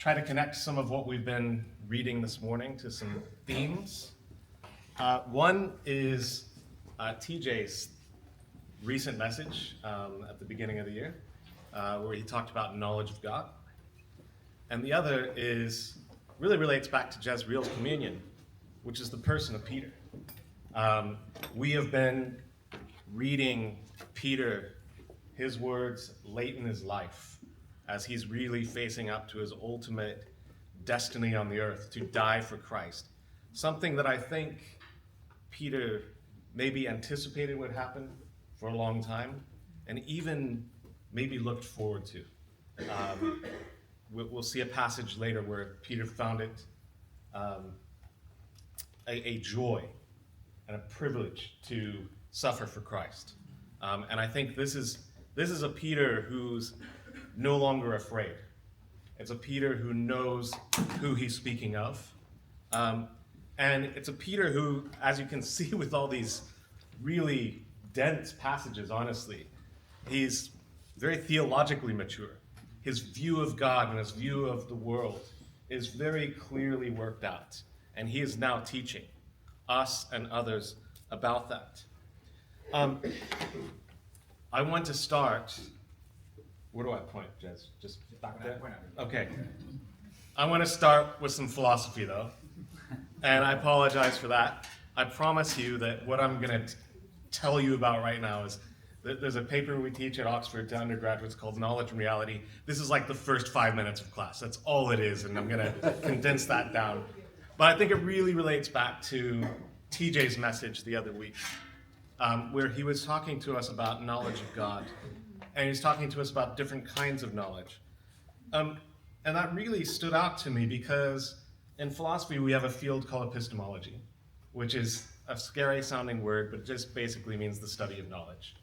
try to connect some of what we've been reading this morning to some themes. One is TJ's recent message at the beginning of the year, where he talked about knowledge of God. And the other really relates back to Jezreel's communion, which is the person of Peter. We have been reading Peter, his words late in his life, as he's really facing up to his ultimate destiny on the earth, to die for Christ. Something that I think Peter maybe anticipated would happen for a long time, and even maybe looked forward to. We'll see a passage later where Peter found it a joy and a privilege to suffer for Christ. And I think this is a Peter who's no longer afraid. It's a Peter who knows who he's speaking of. And it's a Peter who, as you can see with all these really dense passages, honestly, he's very theologically mature. His view of God and his view of the world is very clearly worked out. And he is now teaching us and others about that. I want to start. Where do I point, Jez? Just back there? Okay. I want to start with some philosophy, though. And I apologize for that. I promise you that what I'm going to tell you about right now is that there's a paper we teach at Oxford to undergraduates called Knowledge and Reality. This is like the first 5 minutes of class. That's all it is, and I'm going to condense that down. But I think it really relates back to TJ's message the other week, where he was talking to us about knowledge of God. And he's talking to us about different kinds of knowledge. And that really stood out to me because in philosophy we have a field called epistemology, which is a scary sounding word, but it just basically means the study of knowledge.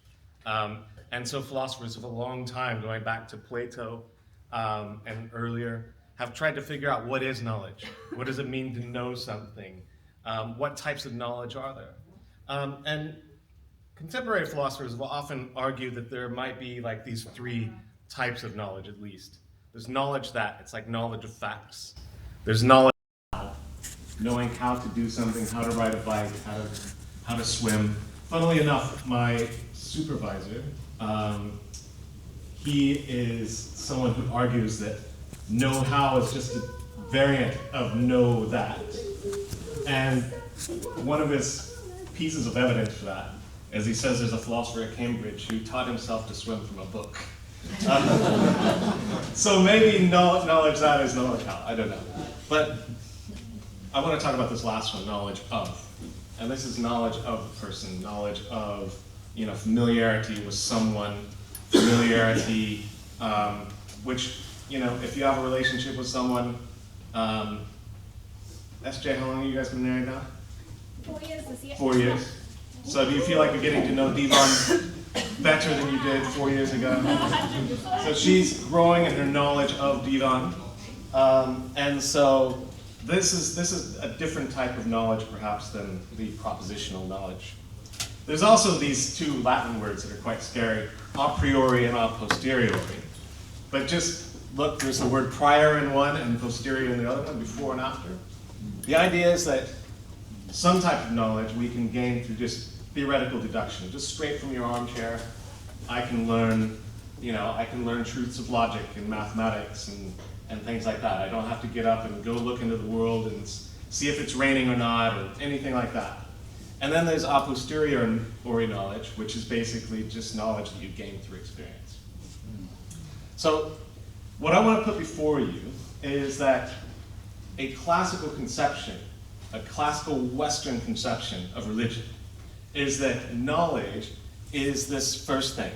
And so philosophers of a long time, going back to Plato and earlier, have tried to figure out what is knowledge. What does it mean to know something? What types of knowledge are there? And contemporary philosophers will often argue that there might be like these three types of knowledge at least. There's knowledge that, it's like knowledge of facts. There's knowledge of knowing how to do something, how to ride a bike, how to swim. Funnily enough, my supervisor, he is someone who argues that know how is just a variant of know that. And one of his pieces of evidence for that, as he says, there's a philosopher at Cambridge who taught himself to swim from a book. So maybe knowledge that is knowledge how, I don't know. But I want to talk about this last one, knowledge of. And this is knowledge of a person, knowledge of, familiarity with someone, familiarity, which, if you have a relationship with someone, SJ, how long have you guys been married now? 4 years this year. 4 years. So do you feel like you're getting to know Devon better than you did 4 years ago? So she's growing in her knowledge of Devon. And so this is a different type of knowledge perhaps than the propositional knowledge. There's also these two Latin words that are quite scary, a priori and a posteriori. But just look, there's the word prior in one and posterior in the other one, before and after. The idea is that some type of knowledge we can gain through just theoretical deduction, just straight from your armchair. I can learn truths of logic and mathematics and things like that. I don't have to get up and go look into the world and see if it's raining or not or anything like that. And then there's a posteriori knowledge, which is basically just knowledge that you gain through experience. So what I want to put before you is that a classical conception, a classical Western conception of religion, is that knowledge is this first thing,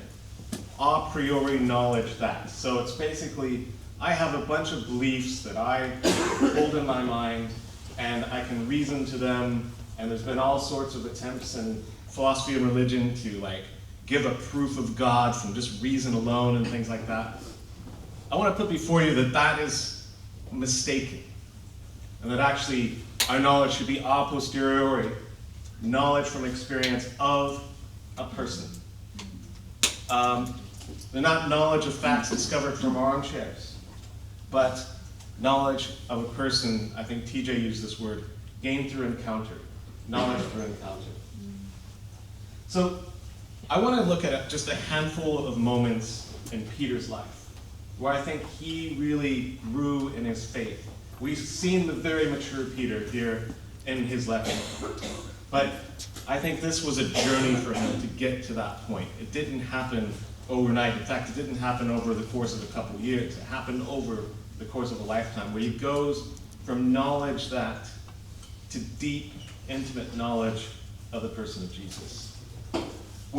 a priori knowledge that. So it's basically, I have a bunch of beliefs that I hold in my mind, and I can reason to them, and there's been all sorts of attempts in philosophy and religion to give a proof of God from just reason alone and things like that. I want to put before you that that is mistaken, and that actually our knowledge should be a posteriori, knowledge from experience of a person. They're not knowledge of facts discovered from armchairs, but knowledge of a person, I think TJ used this word, gained through encounter. Knowledge through encounter. So I want to look at just a handful of moments in Peter's life where I think he really grew in his faith. We've seen the very mature Peter here in his lesson. But I think this was a journey for him to get to that point. It didn't happen overnight. In fact, it didn't happen over the course of a couple years. It happened over the course of a lifetime, where he goes from knowledge that to deep, intimate knowledge of the person of Jesus. I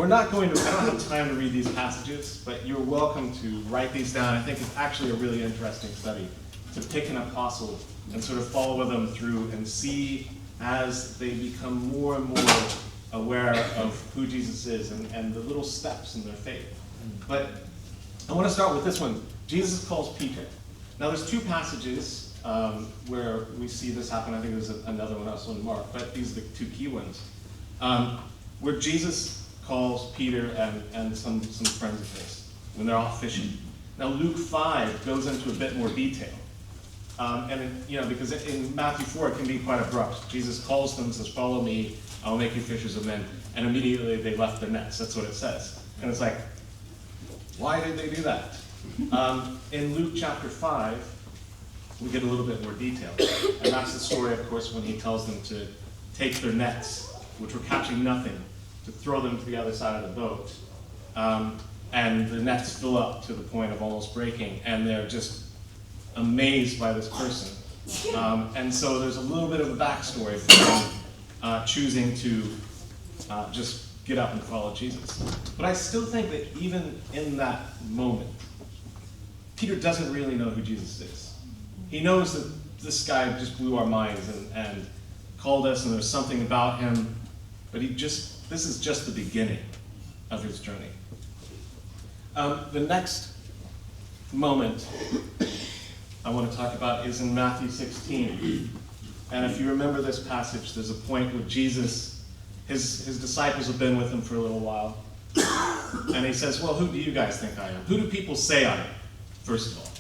don't have time to read these passages, but you're welcome to write these down. I think it's actually a really interesting study to pick an apostle and sort of follow them through and see as they become more and more aware of who Jesus is and the little steps in their faith. But I want to start with this one. Jesus calls Peter. Now there's two passages where we see this happen. I think there's another one also in Mark, but these are the two key ones. Where Jesus calls Peter and some friends of his when they're off fishing. Now Luke 5 goes into a bit more detail. Because in Matthew 4 it can be quite abrupt. Jesus calls them, says, "Follow me, I'll make you fishers of men." And immediately they left their nets. That's what it says. And it's like, why did they do that? In Luke chapter 5, we get a little bit more detail. And that's the story, of course, when he tells them to take their nets, which were catching nothing, to throw them to the other side of the boat. And the nets fill up to the point of almost breaking, and they're just amazed by this person. And so there's a little bit of a backstory for them choosing to just get up and follow Jesus. But I still think that even in that moment, Peter doesn't really know who Jesus is. He knows that this guy just blew our minds and called us, and there's something about him, but this is just the beginning of his journey. The next moment I want to talk about is in Matthew 16. And if you remember this passage, there's a point where Jesus, his disciples have been with him for a little while. And he says, "Well, who do you guys think I am? Who do people say I am, first of all?"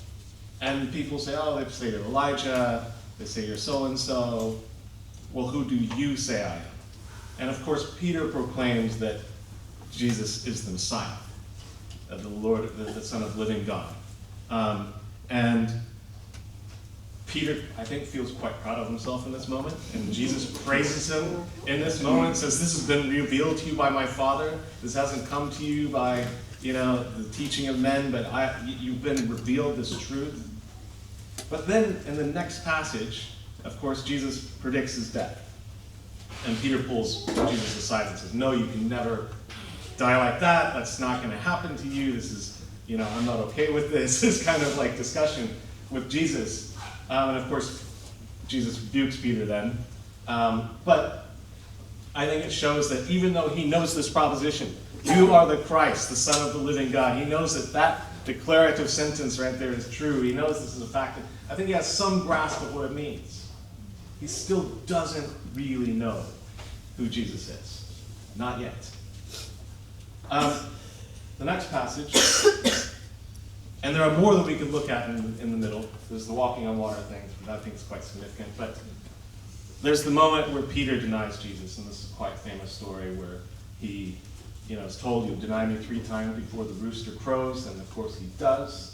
And people say, they say you're Elijah, they say you're so-and-so. Well, who do you say I am? And of course, Peter proclaims that Jesus is the Messiah, the Lord, the Son of the living God. And Peter, I think, feels quite proud of himself in this moment. And Jesus praises him in this moment, says, "This has been revealed to you by my Father. This hasn't come to you by, the teaching of men, but you've been revealed this truth." But then in the next passage, of course, Jesus predicts his death. And Peter pulls Jesus aside and says, "No, you can never die like that. That's not going to happen to you. This is, I'm not okay with this." This kind of like discussion with Jesus. And of course, Jesus rebukes Peter then. But I think it shows that even though he knows this proposition, "You are the Christ, the Son of the living God," he knows that declarative sentence right there is true. He knows this is a fact. I think he has some grasp of what it means. He still doesn't really know who Jesus is. Not yet. The next passage, and there are more that we could look at in the middle. There's the walking on water thing, but I think it's quite significant. But there's the moment where Peter denies Jesus, and this is a quite famous story where he is told, "You'll deny me 3 times before the rooster crows," and of course he does.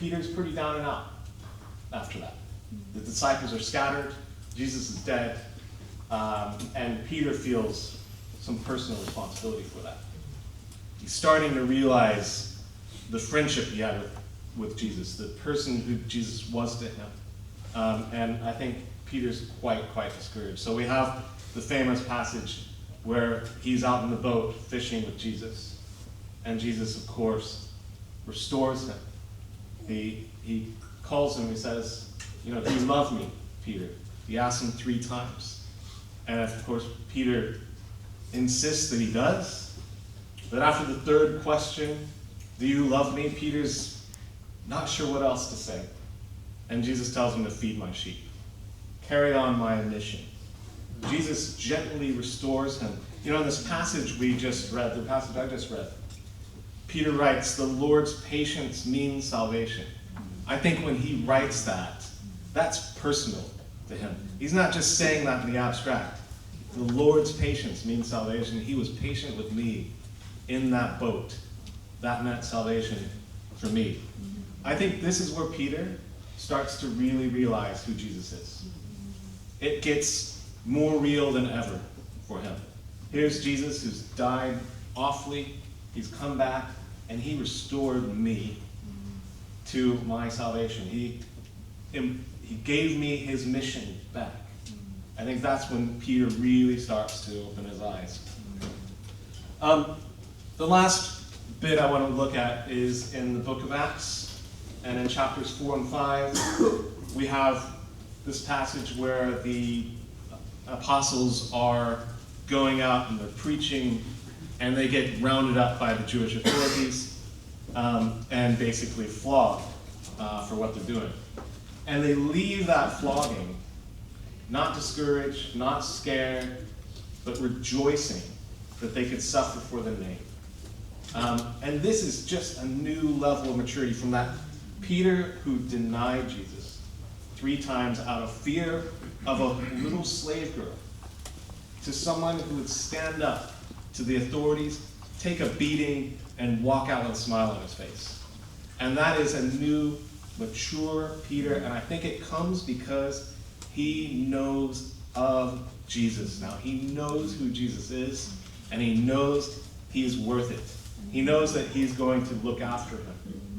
Peter's pretty down and out after that. The disciples are scattered, Jesus is dead, and Peter feels some personal responsibility for that. He's starting to realize the friendship he had with Jesus, the person who Jesus was to him. And I think Peter's quite discouraged. So we have the famous passage where he's out in the boat fishing with Jesus. And Jesus, of course, restores him. He calls him, he says, "Do you love me, Peter?" He asks him 3 times. And of course, Peter insists that he does. But after the 3rd question, "Do you love me?" Peter's not sure what else to say. And Jesus tells him to feed my sheep. Carry on my mission. Jesus gently restores him. In this passage we just read, the passage I just read, Peter writes, the Lord's patience means salvation. I think when he writes that, that's personal to him. He's not just saying that in the abstract. The Lord's patience means salvation. He was patient with me in that boat. That meant salvation for me. I think this is where Peter starts to really realize who Jesus is. It gets more real than ever for him. Here's Jesus who's died awfully. He's come back and he restored me to my salvation. He gave me his mission back. I think that's when Peter really starts to open his eyes. The last bit I want to look at is in the book of Acts, and in chapters 4 and 5, we have this passage where the apostles are going out and they're preaching, and they get rounded up by the Jewish authorities and basically flogged for what they're doing. And they leave that flogging not discouraged, not scared, but rejoicing that they could suffer for the name. And this is just a new level of maturity from that Peter who denied Jesus 3 times out of fear of a little slave girl to someone who would stand up to the authorities, take a beating, and walk out with a smile on his face. And that is a new, mature Peter, and I think it comes because he knows of Jesus now. He knows who Jesus is, and he knows he is worth it. He knows that he's going to look after him.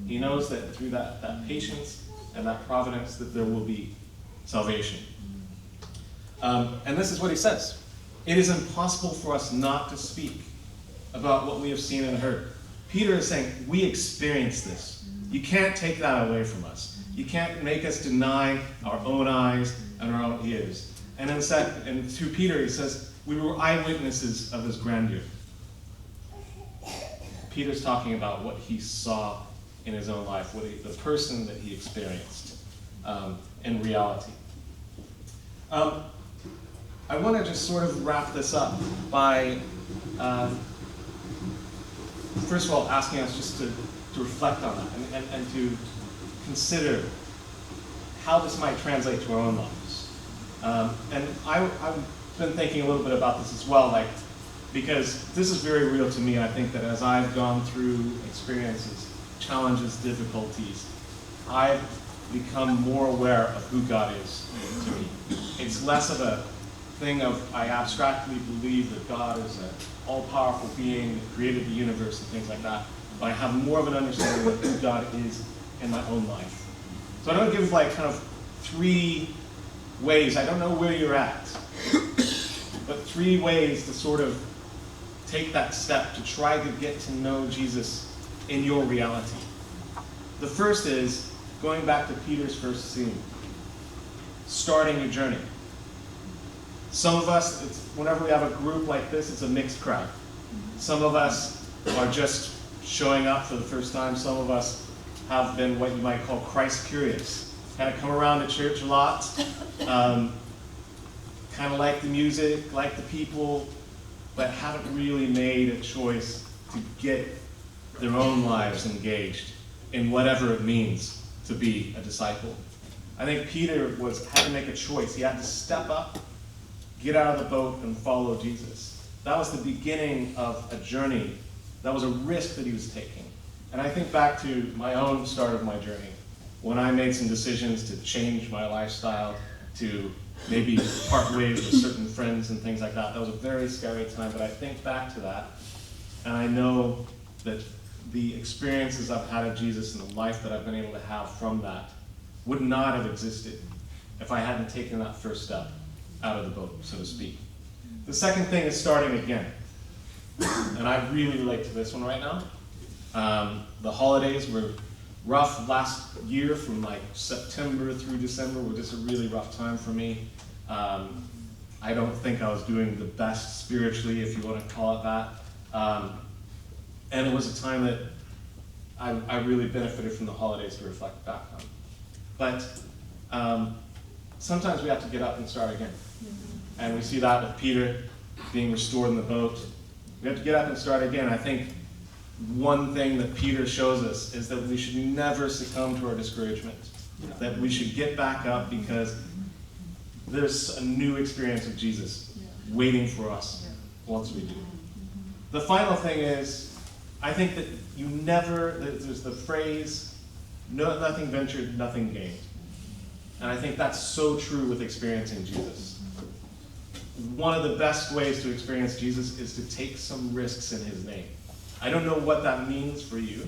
He knows that through that patience and that providence that there will be salvation. And this is what he says. It is impossible for us not to speak about what we have seen and heard. Peter is saying, we experience this. You can't take that away from us. You can't make us deny our own eyes and our own ears. And through Peter, he says, we were eyewitnesses of his grandeur. Peter's talking about what he saw in his own life, the person that he experienced in reality. I want to just sort of wrap this up by, first of all, asking us just to reflect on that and to consider how this might translate to our own lives. And I've been thinking a little bit about this as well, because this is very real to me. I think that as I've gone through experiences, challenges, difficulties, I've become more aware of who God is to me. It's less of a thing of I abstractly believe that God is an all-powerful being that created the universe and things like that, but I have more of an understanding of who God is in my own life. So I'm going to give kind of 3 ways. I don't know where you're at, but 3 ways to sort of take that step to try to get to know Jesus in your reality. The first is going back to Peter's first scene, starting your journey. Some of us, whenever we have a group like this, it's a mixed crowd. Some of us are just showing up for the first time. Some of us have been what you might call Christ curious. Kind of come around to church a lot, kind of like the music, like the people, but haven't really made a choice to get their own lives engaged in whatever it means to be a disciple. I think Peter had to make a choice. He had to step up, get out of the boat, and follow Jesus. That was the beginning of a journey. That was a risk that he was taking. And I think back to my own start of my journey, when I made some decisions to change my lifestyle, to maybe part ways with certain friends and things like that. That was a very scary time, but I think back to that, and I know that the experiences I've had of Jesus and the life that I've been able to have from that would not have existed if I hadn't taken that first step out of the boat, so to speak. The second thing is starting again. And I really relate to this one right now. The holidays were rough last year, from September through December were just a really rough time for me. I don't think I was doing the best spiritually, if you want to call it that. And it was a time that I really benefited from the holidays to reflect back on. But sometimes we have to get up and start again. And we see that with Peter being restored in the boat. We have to get up and start again. I think one thing that Peter shows us is that we should never succumb to our discouragement. That we should get back up because there's a new experience of Jesus waiting for us once we do. The final thing is, I think that there's the phrase, nothing ventured, nothing gained. And I think that's so true with experiencing Jesus. One of the best ways to experience Jesus is to take some risks in his name. I don't know what that means for you.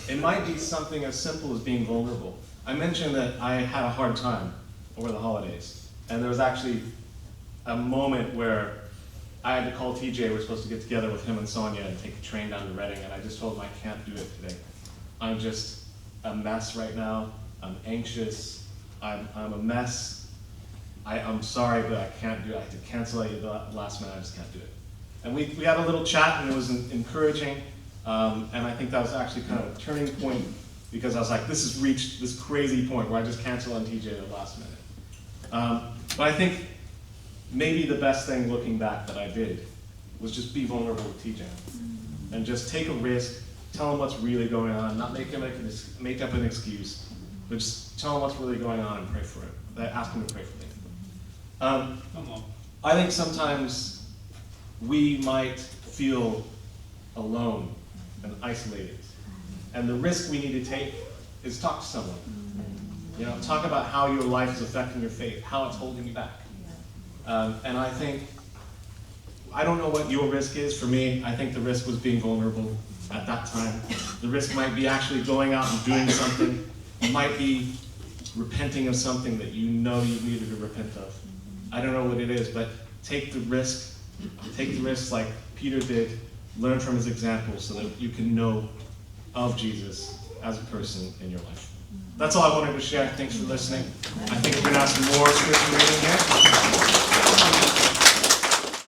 It might be something as simple as being vulnerable. I mentioned that I had a hard time over the holidays. And there was actually a moment where I had to call TJ. We're supposed to get together with him and Sonia and take a train down to Reading. And I just told him I can't do it today. I'm just a mess right now. I'm anxious. I'm a mess. I'm sorry, but I can't do it. I had to cancel it at the last minute. I just can't do it. And we had a little chat, and it was encouraging. And I think that was actually kind of a turning point, because I was like, this has reached this crazy point where I just cancel on TJ at the last minute. But I think maybe the best thing looking back that I did was just be vulnerable with TJ. And just take a risk, tell him what's really going on, not make up an excuse, but just tell him what's really going on and pray for him. Ask him to pray for me. I think sometimes we might feel alone and isolated. And the risk we need to take is talk to someone. You know, talk about how your life is affecting your faith, how it's holding you back. And I think, I don't know what your risk is. For me, I think the risk was being vulnerable at that time. The risk might be actually going out and doing something. It might be repenting of something that you know you needed to repent of. I don't know what it is, but take the risk. Take the risks like Peter did. Learn from his example so that you can know of Jesus as a person in your life. That's all I wanted to share. Thanks for listening. I think we're going to have some more scripture reading here.